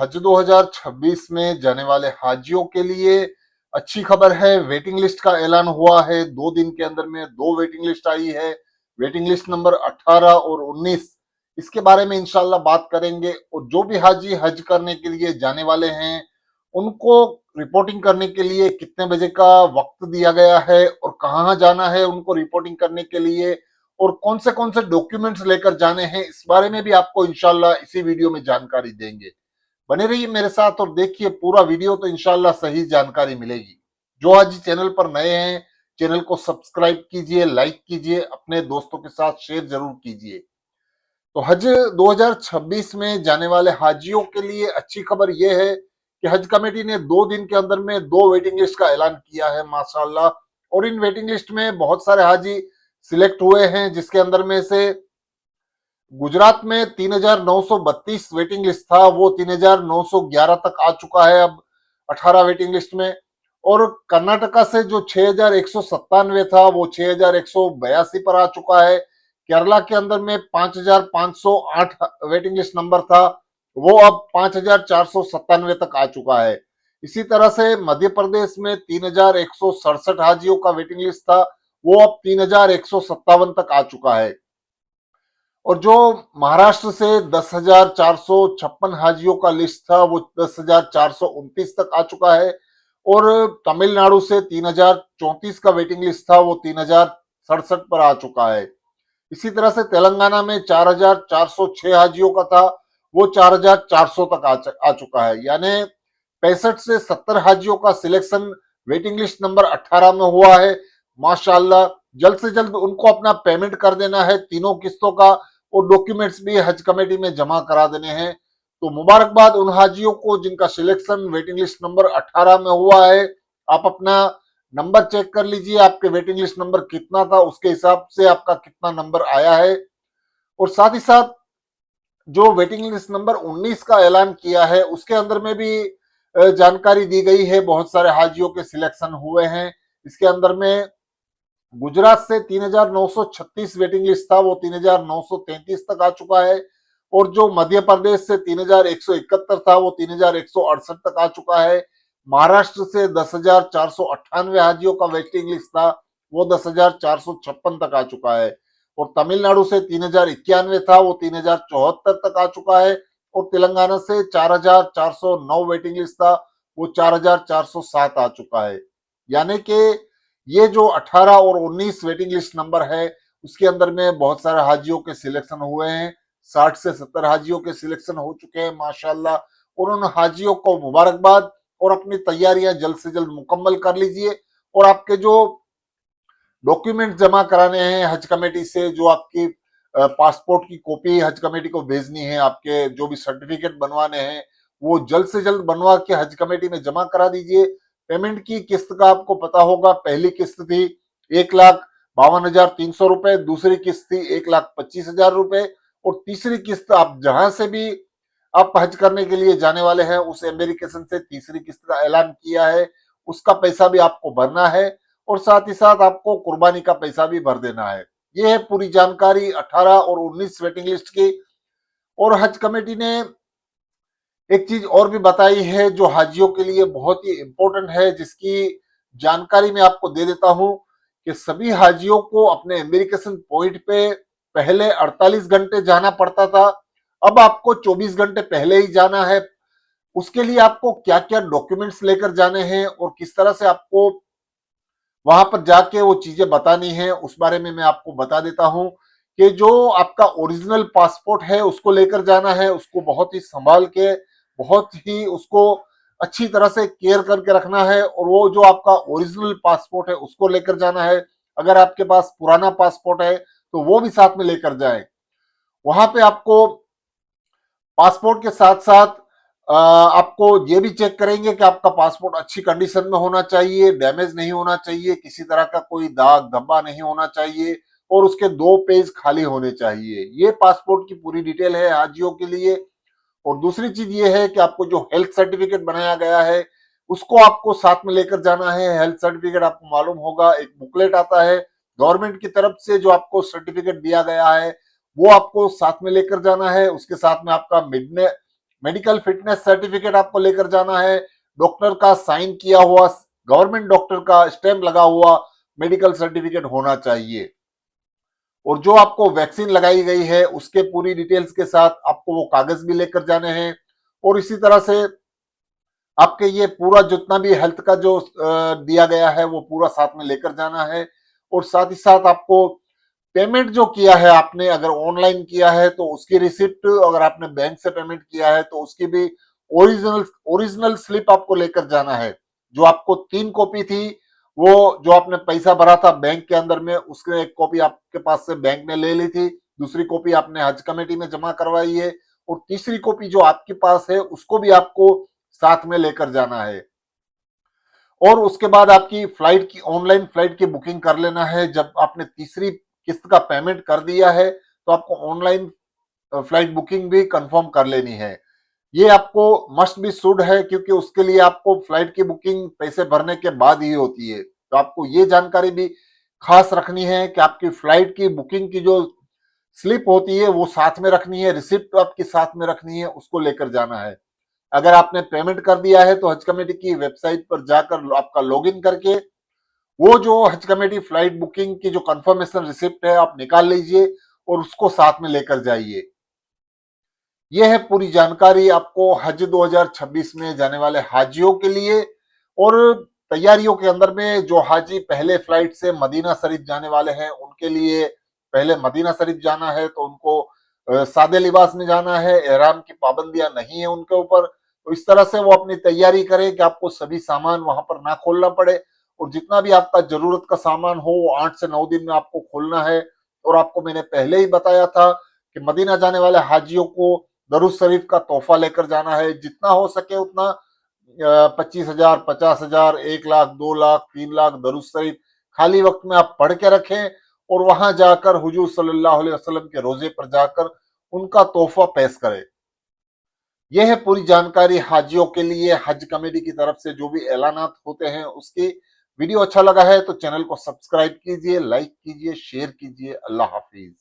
हज 2026 में जाने वाले हाजियों के लिए अच्छी खबर है। वेटिंग लिस्ट का ऐलान हुआ है। 2 दिन के अंदर में 2 वेटिंग लिस्ट आई है। वेटिंग लिस्ट नंबर 18 और 19। इसके बारे में इंशाल्लाह बात करेंगे। और जो भी हाजी हज करने के लिए जाने वाले हैं, उनको रिपोर्टिंग करने के लिए कितने बजे का वक्त दिया गया है और कहाँ जाना है उनको रिपोर्टिंग करने के लिए, और कौन से डॉक्यूमेंट्स लेकर जाने हैं, इस बारे में भी आपको इंशाल्लाह इसी वीडियो में जानकारी देंगे। बने रहिए मेरे साथ और देखिए पूरा वीडियो, तो इंशाल्लाह सही जानकारी मिलेगी। जो आज चैनल पर नए हैं, चैनल को सब्सक्राइब कीजिए, लाइक कीजिए, अपने दोस्तों के साथ शेयर जरूर कीजिए। तो हज 2026 में जाने वाले हाजियों के लिए अच्छी खबर यह है कि हज कमेटी ने 2 दिन के अंदर में 2 वेटिंग लिस्ट का ऐलान किया है माशाल्लाह। और इन वेटिंग लिस्ट में बहुत सारे हाजी सिलेक्ट हुए हैं, जिसके अंदर में से गुजरात में 3,932 वेटिंग लिस्ट था, वो 3,911 तक आ चुका है अब 18 वेटिंग लिस्ट में। और कर्नाटका से जो 6,197 था, वो 6,182 पर आ चुका है। केरला के अंदर में 5,508 वेटिंग लिस्ट नंबर था, वो अब 5,497 तक आ चुका है। इसी तरह से मध्य प्रदेश में 3,167 हाजियों का वेटिंग लिस्ट था, वो अब 3,157 तक आ चुका है। और जो महाराष्ट्र से 10,456 हाजियों का लिस्ट था, वो 10,429 तक आ चुका है। और तमिलनाडु से 3,034 का वेटिंग लिस्ट था, वो 3,067 पर आ चुका है। इसी तरह से तेलंगाना में 4,406 हाजियों का था, वो 4,400 तक आ चुका है। यानी 65 से 70 हाजियों का सिलेक्शन वेटिंग लिस्ट नंबर 18 में हुआ है। माशाल्लाह, जल्द से जल्द उनको अपना पेमेंट कर देना है तीनों किस्तों का, और डॉक्यूमेंट्स भी हज कमेटी में जमा करा देने हैं। तो मुबारकबाद उन हाजियों को जिनका सिलेक्शन वेटिंग लिस्ट नंबर 18 में हुआ है। आप अपना नंबर चेक कर लीजिए, आपके वेटिंग लिस्ट नंबर कितना था, उसके हिसाब से आपका कितना नंबर आया है। और साथ ही साथ जो वेटिंग लिस्ट नंबर 19 का ऐलान किया है, उसके अंदर में भी जानकारी दी गई है। बहुत सारे हाजियों के सिलेक्शन हुए हैं। इसके अंदर में गुजरात से 3,936 वेटिंग लिस्ट था, वो 3,933 तक आ चुका है। और जो मध्य प्रदेश से 3,171 था, वो 3,168 तक आ चुका है। महाराष्ट्र से 10,498 हाजियों का वेटिंग लिस्ट था, वो 10,456 तक आ चुका है। और तमिलनाडु से 3,091 था, वो 3,074 तक आ चुका है। और तेलंगाना से 4,409 वेटिंग लिस्ट था, वो 4,407 आ चुका है। यानी कि ये जो 18 और 19 वेटिंग लिस्ट नंबर है, उसके अंदर में बहुत सारे हाजियों के सिलेक्शन हुए हैं। 60 से 70 हाजियों के सिलेक्शन हो चुके हैं माशाल्लाह। और उन हाजियों को मुबारकबाद, और अपनी तैयारियां जल्द से जल्द मुकम्मल कर लीजिए। और आपके जो डॉक्यूमेंट जमा कराने हैं हज कमेटी से, जो आपकी पासपोर्ट की कॉपी हज कमेटी को भेजनी है, आपके जो भी सर्टिफिकेट बनवाने हैं, वो जल्द से जल्द बनवा के हज कमेटी में जमा करा दीजिए। पेमेंट की किस्त का आपको पता होगा, पहली किस्त थी 1,52,300 रुपए, दूसरी किस्त थी 1,25,000 रुपए, और तीसरी किस्त आप जहां से भी आप हज करने के लिए जाने वाले हैं, उस अमेरिकेशन से तीसरी किस्त का ऐलान किया है, उसका पैसा भी आपको भरना है। और साथ ही साथ आपको कुर्बानी का पैसा भी भर देना है। ये है पूरी जानकारी 18 और 19 वेटिंग लिस्ट की। और हज कमेटी ने एक चीज और भी बताई है जो हाजियों के लिए बहुत ही इंपॉर्टेंट है, जिसकी जानकारी मैं आपको दे देता हूं कि सभी हाजियों को अपने इमिग्रेशन पॉइंट पे पहले 48 घंटे जाना पड़ता था, अब आपको 24 घंटे पहले ही जाना है। उसके लिए आपको क्या क्या डॉक्यूमेंट्स लेकर जाने हैं और किस तरह से आपको वहां पर जाके वो चीजें बतानी है, उस बारे में मैं आपको बता देता हूं कि जो आपका ओरिजिनल पासपोर्ट है उसको लेकर जाना है, उसको बहुत ही संभाल के, बहुत ही उसको अच्छी तरह से केयर करके रखना है। और वो जो आपका ओरिजिनल पासपोर्ट है उसको लेकर जाना है। अगर आपके पास पुराना पासपोर्ट है तो वो भी साथ में लेकर जाए। वहां पे आपको पासपोर्ट के साथ साथ आपको ये भी चेक करेंगे कि आपका पासपोर्ट अच्छी कंडीशन में होना चाहिए, डैमेज नहीं होना चाहिए, किसी तरह का कोई दाग धब्बा नहीं होना चाहिए, और उसके 2 पेज खाली होने चाहिए। ये पासपोर्ट की पूरी डिटेल है हाजियों के लिए। और दूसरी चीज ये है कि आपको जो हेल्थ सर्टिफिकेट बनाया गया है, उसको आपको साथ में लेकर जाना है। हेल्थ सर्टिफिकेट आपको मालूम होगा, एक बुकलेट आता है गवर्नमेंट की तरफ से, जो आपको सर्टिफिकेट दिया गया है, वो आपको साथ में लेकर जाना है। उसके साथ में आपका मेडिकल फिटनेस सर्टिफिकेट आपको लेकर जाना है, डॉक्टर का साइन किया हुआ, गवर्नमेंट डॉक्टर का स्टैंप लगा हुआ मेडिकल सर्टिफिकेट होना चाहिए। और जो आपको वैक्सीन लगाई गई है उसके पूरी डिटेल्स के साथ आपको वो कागज भी लेकर जाने हैं। और इसी तरह से आपके ये पूरा जितना भी हेल्थ का जो दिया गया है वो पूरा साथ में लेकर जाना है। और साथ ही साथ आपको पेमेंट जो किया है आपने, अगर ऑनलाइन किया है तो उसकी रिसिप्ट, अगर आपने बैंक से पेमेंट किया है तो उसकी भी ओरिजिनल ओरिजिनल स्लिप आपको लेकर जाना है। जो आपको 3 कॉपी थी, वो जो आपने पैसा भरा था बैंक के अंदर में, उसके एक कॉपी आपके पास से बैंक ने ले ली थी, दूसरी कॉपी आपने हज कमेटी में जमा करवाई है, और तीसरी कॉपी जो आपके पास है उसको भी आपको साथ में लेकर जाना है। और उसके बाद आपकी फ्लाइट की, ऑनलाइन फ्लाइट की बुकिंग कर लेना है। जब आपने तीसरी किस्त का पेमेंट कर दिया है तो आपको ऑनलाइन फ्लाइट बुकिंग भी कंफर्म कर लेनी है। ये आपको मस्ट बी शुड है, क्योंकि उसके लिए आपको फ्लाइट की बुकिंग पैसे भरने के बाद ही होती है। तो आपको ये जानकारी भी खास रखनी है कि आपकी फ्लाइट की बुकिंग की जो स्लिप होती है वो साथ में रखनी है, रिसिप्ट आपकी साथ में रखनी है, उसको लेकर जाना है। अगर आपने पेमेंट कर दिया है तो हज कमेटी की वेबसाइट पर जाकर आपका लॉगिन करके वो जो हज कमेटी फ्लाइट बुकिंग की जो कंफर्मेशन रिसिप्ट है आप निकाल लीजिए और उसको साथ में लेकर जाइए। यह है पूरी जानकारी आपको हज 2026 में जाने वाले हाजियों के लिए। और तैयारियों के अंदर में जो हाजी पहले फ्लाइट से मदीना शरीफ जाने वाले हैं उनके लिए, पहले मदीना शरीफ जाना है तो उनको सादे लिबास में जाना है, एहराम की पाबंदियां नहीं है उनके ऊपर। तो इस तरह से वो अपनी तैयारी करें कि आपको सभी सामान वहां पर ना खोलना पड़े, और जितना भी आपका जरूरत का सामान हो वो 8 से 9 दिन में आपको खोलना है। और आपको मैंने पहले ही बताया था कि मदीना जाने वाले हाजियों को दरूद शरीफ का तोहफा लेकर जाना है, जितना हो सके उतना। 25,000, 50,000, 1 लाख, 2 लाख, 3 लाख दरूद शरीफ खाली वक्त में आप पढ़ के रखें, और वहां जाकर हुजूर सल्लल्लाहु अलैहि वसल्लम के रोजे पर जाकर उनका तोहफा पेश करें। यह है पूरी जानकारी हाजियों के लिए हज कमेटी की तरफ से जो भी ऐलानात होते हैं उसकी। वीडियो अच्छा लगा है तो चैनल को सब्सक्राइब कीजिए, लाइक कीजिए, शेयर कीजिए। अल्लाह हाफिज।